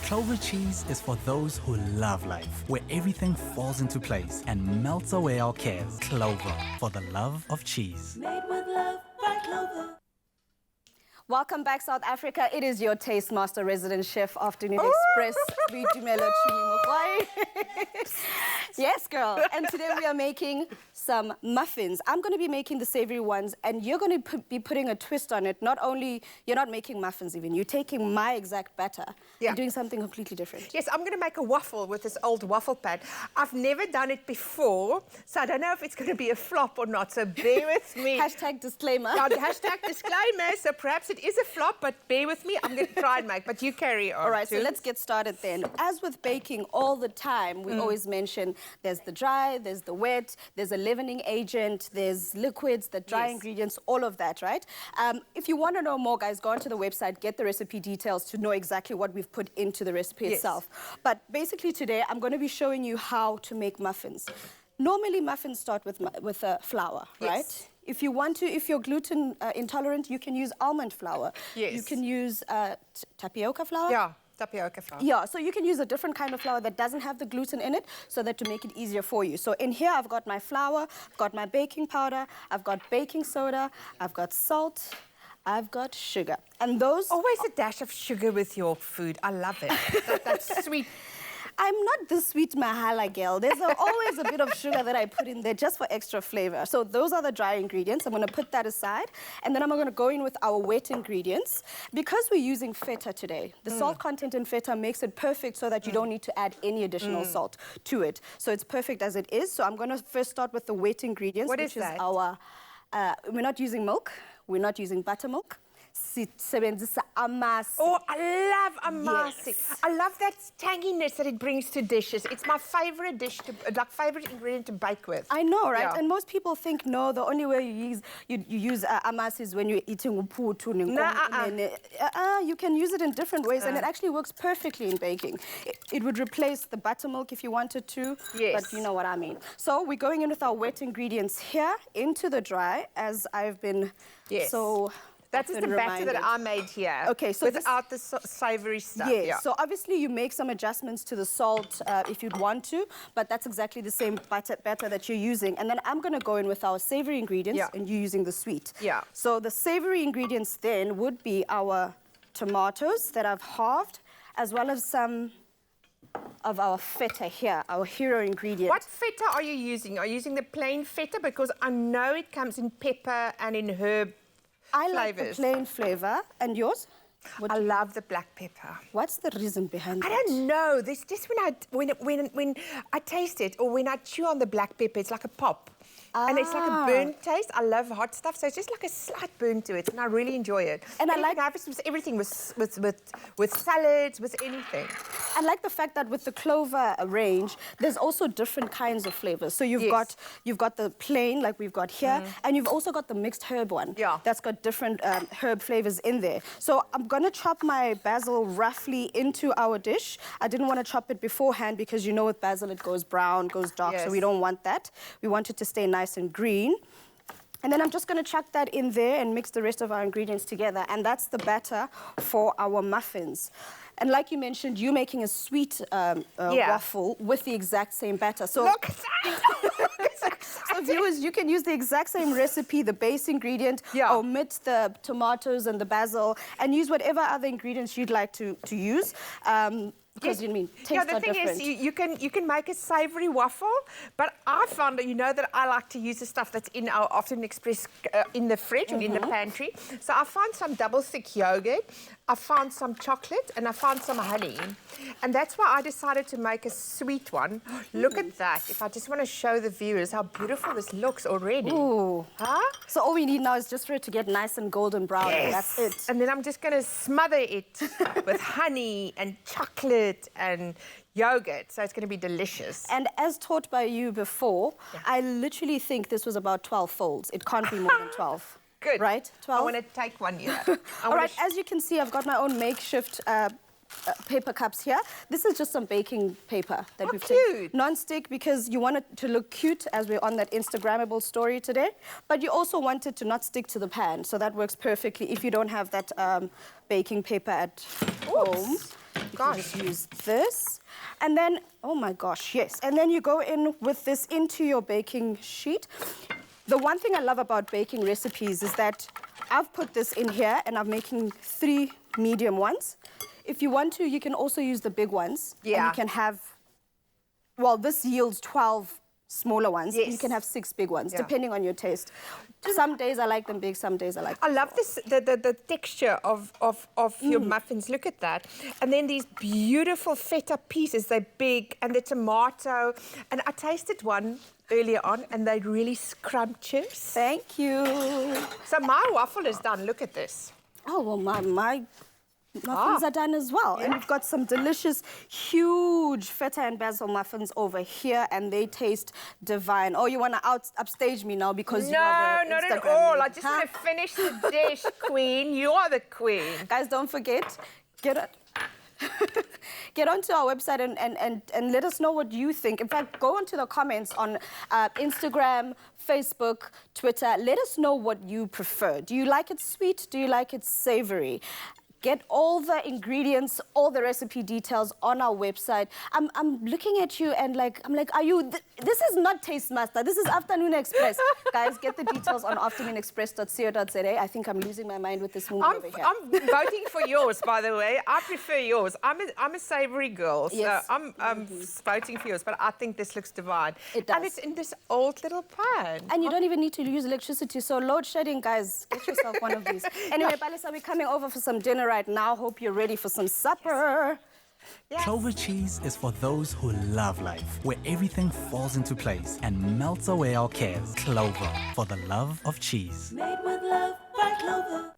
Clover cheese is for those who love life, where everything falls into place and melts away our cares. Clover, for the love of cheese. Made with love by Clover. Welcome back, South Africa. It is your Taste Master Resident Chef Afternoon Express. Yes, girl. And today we are making some muffins. I'm going to be making the savory ones, and you're going to be putting a twist on it. Not only, you're not making muffins even, you're taking my exact batter and doing something completely different. Yes, I'm going to make a waffle with this old waffle pad. I've never done it before, so I don't know if it's going to be a flop or not, so bear with me. Hashtag disclaimer. Yeah, hashtag disclaimer, so perhaps it is a flop, but bear with me. I'm going to try and make, but you carry on. All right, so let's get started then. As with baking all the time, we always mention there's the dry, there's the wet, there's a leavening agent, there's liquids, the dry ingredients, all of that, right? If you want to know more, guys, go onto the website, get the recipe details to know exactly what we've put into the recipe itself. But basically today, I'm going to be showing you how to make muffins. Normally, muffins start with flour, right? If you want to, if you're gluten intolerant, you can use almond flour. Yes. You can use tapioca flour. Yeah, tapioca flour. Yeah, so you can use a different kind of flour that doesn't have the gluten in it, so that to make it easier for you. So in here, I've got my flour, I've got my baking powder, I've got baking soda, I've got salt, I've got sugar. And those... Always a dash of sugar with your food. I love it. That's sweet. I'm not the sweet mahala girl. There's always a bit of sugar that I put in there just for extra flavor. So those are the dry ingredients. I'm going to put that aside. And then I'm going to go in with our wet ingredients. Because we're using feta today, the salt content in feta makes it perfect so that you don't need to add any additional salt to it. So it's perfect as it is. So I'm going to first start with the wet ingredients. What is that? Our, we're not using milk. We're not using buttermilk. Oh, I love amasi. Yes. I love that tanginess that it brings to dishes. It's my favorite dish, favorite ingredient to bake with. I know, right? Yeah. And most people think, no, the only way you use amasi is when you're eating uputu. You can use it in different ways, and it actually works perfectly in baking. It would replace the buttermilk if you wanted to, but you know what I mean. So we're going in with our wet ingredients here into the dry, as I've been so... That is the batter that I made here. Okay, so without the savoury stuff. Yes, so obviously you make some adjustments to the salt if you'd want to, but that's exactly the same batter that you're using. And then I'm going to go in with our savoury ingredients and you using the sweet. Yeah. So the savoury ingredients then would be our tomatoes that I've halved, as well as some of our feta here, our hero ingredient. What feta are you using? Are you using the plain feta? Because I know it comes in pepper and in herb. I like the plain flavour. And yours? I love the black pepper. What's the reason behind that? I don't know. This just when I taste it or when I chew on the black pepper, it's like a pop. And it's like a burnt taste. I love hot stuff, so it's just like a slight burn to it, and I really enjoy it. And I like it with everything, with salads, with anything. I like the fact that with the Clover range, there's also different kinds of flavors. So you've got the plain, like we've got here, and you've also got the mixed herb one. Yeah. That's got different herb flavors in there. So I'm gonna chop my basil roughly into our dish. I didn't want to chop it beforehand because you know with basil it goes brown, goes dark, so we don't want that. We want it to stay nice and green. And then I'm just going to chuck that in there and mix the rest of our ingredients together. And that's the batter for our muffins. And like you mentioned, you're making a sweet waffle with the exact same batter. So, look at that! So viewers, you can use the exact same recipe, the base ingredient, omit the tomatoes and the basil, and use whatever other ingredients you'd like to use. Because you mean tastes the thing different. is, you can make a savoury waffle, but I found that that I like to use the stuff that's in our Afternoon Express in the fridge or in the pantry. So I found some double thick yogurt, I found some chocolate, and I found some honey, and that's why I decided to make a sweet one. Look at that! If I just want to show the viewers how beautiful this looks already. Ooh. Huh? So all we need now is just for it to get nice and golden brown. And that's it. And then I'm just going to smother it with honey and chocolate and yogurt, so it's going to be delicious. And as taught by you before, I literally think this was about 12 folds. It can't be more than 12. Good. Right? 12? I want to take one here. All right, as you can see, I've got my own makeshift paper cups here. This is just some baking paper that we've taken. Non-stick, because you want it to look cute as we're on that Instagrammable story today, but you also want it to not stick to the pan, so that works perfectly if you don't have that baking paper at home. You gosh. Just use this. And then, oh my gosh, yes. And then you go in with this into your baking sheet. The one thing I love about baking recipes is that I've put this in here and I'm making 3 medium ones. If you want to, you can also use the big ones. Yeah. And you can have, well, this yields 12 smaller ones. Yes. You can have 6 big ones, depending on your taste. Some days I like them big, some days I like them I love this, the texture of your muffins. Look at that. And then these beautiful feta pieces, they're big, and the tomato. And I tasted one earlier on, and they're really scrumptious. Thank you. So my waffle is done. Look at this. Oh, well, my muffins are done as well. And we've got some delicious, huge feta and basil muffins over here, and they taste divine. Oh, you want to upstage me now because you are the No, not at Instagram all. lady, I just want to finish the dish, queen. You are the queen. Guys, don't forget, get onto our website and let us know what you think. In fact, go onto the comments on Instagram, Facebook, Twitter. Let us know what you prefer. Do you like it sweet? Do you like it savory? Get all the ingredients, all the recipe details on our website. I'm looking at you and I'm like, are you? This is not Taste Master. This is Afternoon Express. Guys, get the details on afternoonexpress.co.za. I think I'm losing my mind with this movie over here. I'm voting for yours, by the way. I prefer yours. I'm a savoury girl, so Yes. I'm voting for yours. But I think this looks divine. It does. And it's in this old little pan. And you don't even need to use electricity. So load shedding, guys, get yourself one of these. Anyway, Palisa, we're coming over for some dinner right now. Hope you're ready for some supper. Yes. Clover cheese is for those who love life, where everything falls into place and melts away our cares. Clover, for the love of cheese. Made with love by Clover.